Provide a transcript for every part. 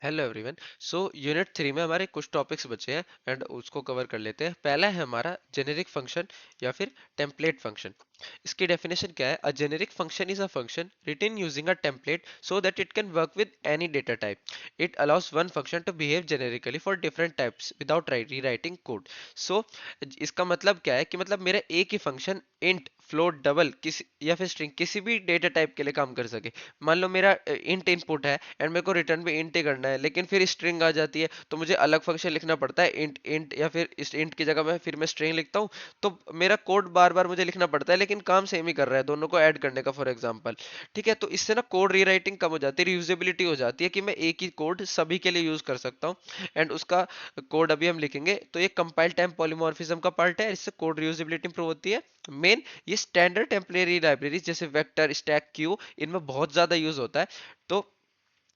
Hello everyone. So unit 3 में हमारे कुछ टॉपिक्स बचे हैं एंड उसको कवर कर लेते हैं। पहला है हमारा जेनेरिक फंक्शन या फिर टेम्पलेट फंक्शन। इसकी डेफिनेशन क्या है? A generic function is a function written using a template so that it can work with any data type. It allows one function to behave generically for different types without rewriting code. So इसका मतलब क्या है कि मतलब मेरा एक ही function int float double किसी या फिर स्ट्रिंग किसी भी डेटा टाइप के लिए काम कर सके। मान लो मेरा इंट इनपुट है एंड मेरे को रिटर्न भी इंट ही करना है, लेकिन फिर स्ट्रिंग आ जाती है तो मुझे अलग फंक्शन लिखना पड़ता है इंट इंट, या फिर इस इंट की जगह में फिर मैं स्ट्रिंग लिखता हूँ। तो मेरा कोड बार बार मुझे लिखना पड़ता है, लेकिन काम सेम ही कर रहा है दोनों को ऐड करने का, फॉर एग्जाम्पल। ठीक है, तो इससे ना कोड रीराइटिंग कम हो जाती है, रीयूजेबिलिटी हो जाती है कि मैं एक ही कोड सभी के लिए यूज कर सकता हूँ। एंड उसका कोड अभी हम लिखेंगे, तो ये कंपाइल टाइम पॉलीमॉर्फिज्म का पार्ट है, इससे कोड रीयूजेबिलिटी इंप्रूव होती है। मेन ये स्टैंडर्ड टेम्परेरी लाइब्रेरीज जैसे वेक्टर, स्टैक, क्यू, इनमें बहुत ज्यादा यूज होता है। तो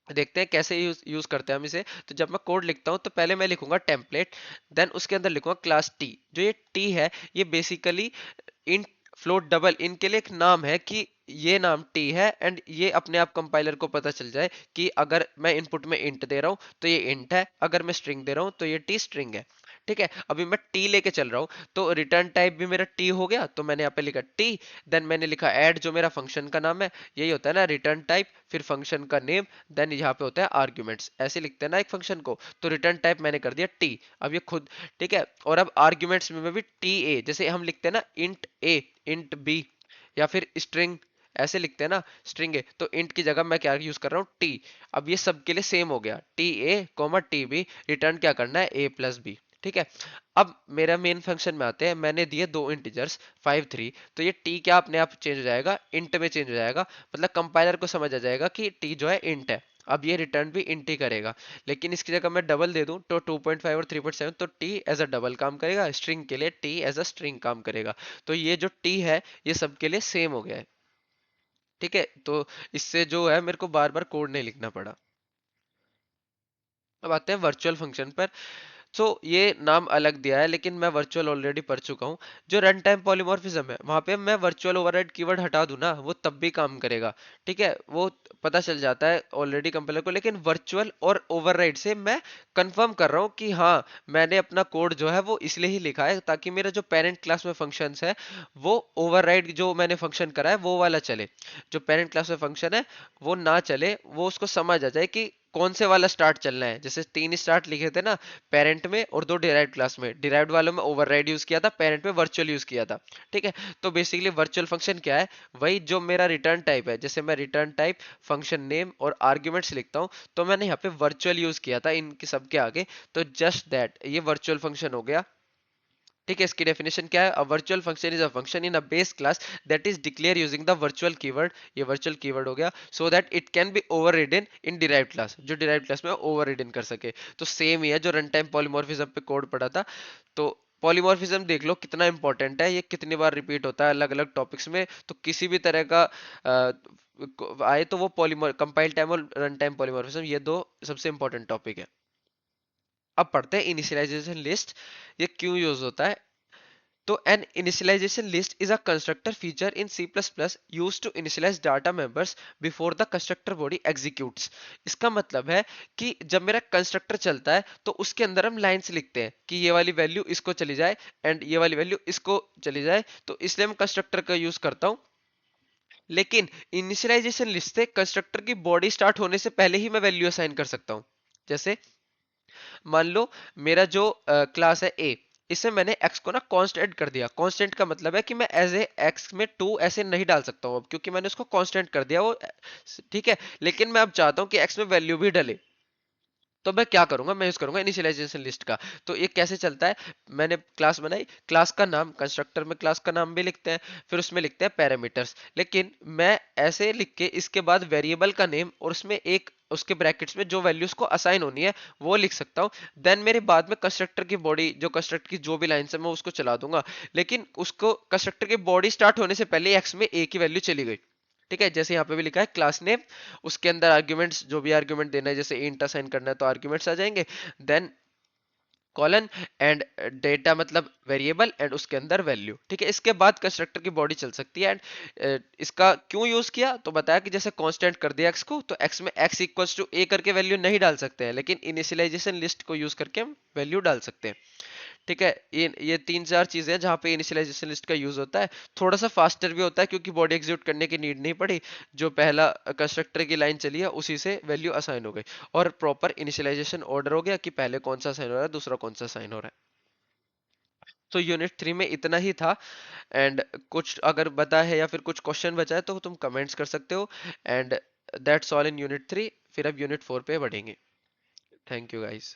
देखते हैं कैसे यूज करते हैं हम इसे। तो जब मैं कोड लिखता हूं तो पहले मैं लिखूंगा टेम्पलेट, देन उसके अंदर लिखूंगा क्लास टी। जो ये टी है, ये बेसिकली इन फ्लोट डबल इनके लिए एक नाम है कि ये नाम टी है, एंड ये अपने आप कंपाइलर को पता चल जाए कि अगर मैं इनपुट में इंट दे रहा हूं तो ये इंट है, अगर मैं स्ट्रिंग दे रहा हूं तो ये टी स्ट्रिंग है। ठीक है, अभी मैं टी लेके चल रहा हूं तो रिटर्न टाइप भी मेरा टी हो गया, तो मैंने यहाँ पे लिखा टी। देन मैंने लिखा ऐड, जो मेरा फंक्शन का नाम है। यही होता है ना रिटर्न टाइप, फिर फंक्शन का नेम, देन यहाँ पे होता है आर्ग्यूमेंट्स। ऐसे लिखते हैं ना एक फंक्शन को। तो रिटर्न टाइप मैंने कर दिया टी, अब ये खुद। ठीक है, और अब आर्ग्यूमेंट्स में भी टी ए, जैसे हम लिखते हैं ना इंट ए, इंट बी, या फिर स्ट्रिंग, ऐसे लिखते हैं ना स्ट्रिंग ए, तो इंट की जगह मैं क्या यूज कर रहा हूँ टी। अब ये सब के लिए सेम हो गया, t a comma t b, return क्या करना है ए प्लस बी। ठीक है, अब मेरा मेन फंक्शन में आते हैं, मैंने दिए दो इंटीजर्स 5 3, तो ये टी क्या अपने आप चेंज हो जाएगा, इंट में चेंज हो जाएगा। मतलब कंपाइलर को समझ आ जाएगा कि टी जो है इंट है, अब ये रिटर्न भी इंट ही करेगा। लेकिन इसकी जगह मैं डबल दे दूं तो 2.5 और 3.7, तो टी एज अ डबल काम करेगा, स्ट्रिंग के लिए टी एज अ स्ट्रिंग काम करेगा। तो ये जो टी है ये सबके लिए सेम हो गया है। ठीक है, तो इससे जो है मेरे को बार बार कोड नहीं लिखना पड़ा। अब आते हैं वर्चुअल फंक्शन पर। सो ये नाम अलग दिया है, लेकिन मैं वर्चुअल ऑलरेडी पढ़ चुका हूँ। जो रन टाइम पॉलीमॉर्फिज्म है वहां पे मैं वर्चुअल ओवरराइड कीवर्ड हटा दूं ना, वो तब भी काम करेगा। ठीक है, वो पता चल जाता है ऑलरेडी कंपाइलर को, लेकिन वर्चुअल और ओवरराइड से मैं कंफर्म कर रहा हूँ कि हाँ, मैंने अपना कोड जो है वो इसलिए ही लिखा है ताकि मेरा जो पेरेंट क्लास में फंक्शंस है वो ओवरराइड जो मैंने फंक्शन करा है वो वाला चले। जो पेरेंट क्लास में फंक्शन है वो ना चले, वो उसको समझ आ जाए कि कौन से वाला स्टार्ट चलना है। जैसे 3 स्टार्ट लिखे थे ना, पेरेंट में और 2 डिराइव्ड क्लास में। डिराइव्ड वालों में ओवरराइड यूज किया था, पेरेंट में वर्चुअल यूज किया था। ठीक है, तो बेसिकली वर्चुअल फंक्शन क्या है, वही जो मेरा रिटर्न टाइप है। जैसे मैं रिटर्न टाइप, फंक्शन नेम और आर्ग्यूमेंट्स लिखता हूँ, तो मैंने यहाँ पे वर्चुअल यूज किया था इनके सबके आगे। तो जस्ट दैट ये वर्चुअल फंक्शन हो गया। ठीक है, इसकी डेफिनेशन क्या है? A virtual function is a function in a base class that is declare using the virtual keyword. ये वर्चुअल कीवर्ड हो गया, so that it can be overridden in derived class, जो डिराइव्ड क्लास में overridden कर सके। तो same ही है जो रन टाइम पॉलीमॉर्फिज्म पे कोड पढ़ा था। तो पॉलीमॉर्फिज्म देख लो कितना इंपॉर्टेंट है, ये कितनी बार रिपीट होता है अलग अलग टॉपिक्स में। तो किसी भी तरह का आए तो वो पॉलीमॉर कंपाइल टाइम और रन टाइम पॉलीमॉर्फिज्म, ये दो सबसे इंपॉर्टेंट टॉपिक है। अब पढ़ते हैं इनिशियलाइजेशन लिस्ट, ये क्यों यूज होता है। तो an initialization list is a constructor feature in C++ used to initialize data members before the constructor body executes। इसका मतलब है कि जब मेरा कंस्ट्रक्टर चलता है तो उसके अंदर हम लाइंस लिखते हैं कि ये वाली वैल्यू इसको चली जाए एंड ये वाली वैल्यू इसको चली जाए, तो इसलिए मैं कंस्ट्रक्टर का यूज करता हूँ। लेकिन इनिशियलाइजेशन लिस्ट से कंस्ट्रक्टर की बॉडी स्टार्ट होने से पहले ही मैं वैल्यू असाइन कर सकता हूँ। जैसे मान लो मेरा जो क्लास है ए, इसमें मैंने x को ना कांस्टेंट कर दिया। कांस्टेंट का मतलब है कि मैं एज ए x में 2 ऐसे नहीं डाल सकता हूँ अब, क्योंकि मैंने उसको कांस्टेंट कर दिया वो। ठीक है, लेकिन मैं अब चाहता हूँ कि x में वैल्यू भी डले, तो मैं क्या करूंगा, मैं यूज करूंगा इनिशियलाइजेशन लिस्ट का। तो ये कैसे चलता है, मैंने क्लास बनाई, क्लास का नाम, कंस्ट्रक्टर में क्लास का नाम भी लिखते हैं, फिर उसमें लिखते हैं पैरामीटर्स। लेकिन मैं ऐसे लिख के इसके बाद वेरिएबल का नेम और उसमें एक उसके ब्रैकेट्स में जो वैल्यूज को असाइन होनी है वो लिख सकता हूँ। देन मेरे बाद में कंस्ट्रक्टर की बॉडी, जो कंस्ट्रक्टर की जो भी लाइन है मैं उसको चला दूंगा। लेकिन उसको कंस्ट्रक्टर की बॉडी स्टार्ट होने से पहले एक्स में ए की वैल्यू चली गई। ठीक है, जैसे यहाँ पे भी लिखा है क्लास नेम, उसके अंदर आर्ग्यूमेंट्स, जो भी आर्ग्यूमेंट देना है, जैसे इंट असाइन करना है तो आर्ग्यूमेंट्स आ जाएंगे। देन कॉलन एंड डेटा मतलब वेरिएबल एंड उसके अंदर वैल्यू। ठीक है, इसके बाद कंस्ट्रक्टर की बॉडी चल सकती है। एंड इसका क्यों यूज किया, तो बताया कि जैसे कांस्टेंट कर दिया x को, तो x में x इक्वल्स टू a करके वैल्यू नहीं डाल सकते हैं, लेकिन इनिशियलाइजेशन लिस्ट को यूज करके हम वैल्यू डाल सकते हैं। ठीक है, ये तीन चार चीजें हैं जहाँ पे इनिशियलाइजेशन लिस्ट का यूज होता है। थोड़ा सा फास्टर भी होता है क्योंकि बॉडी एग्जीक्यूट करने की नीड नहीं पड़ी, जो पहला कंस्ट्रक्टर की लाइन चली है उसी से वैल्यू असाइन हो गई, और प्रॉपर इनिशियलाइजेशन ऑर्डर हो गया कि पहले कौन सा साइन हो रहा है, दूसरा कौन सा साइन हो रहा है। तो यूनिट 3 में इतना ही था। एंड कुछ अगर बता है या फिर कुछ क्वेश्चन बचा है तो तुम कमेंट्स कर सकते हो। And that's all in unit 3। फिर अब यूनिट 4 पे बढ़ेंगे। Thank you guys.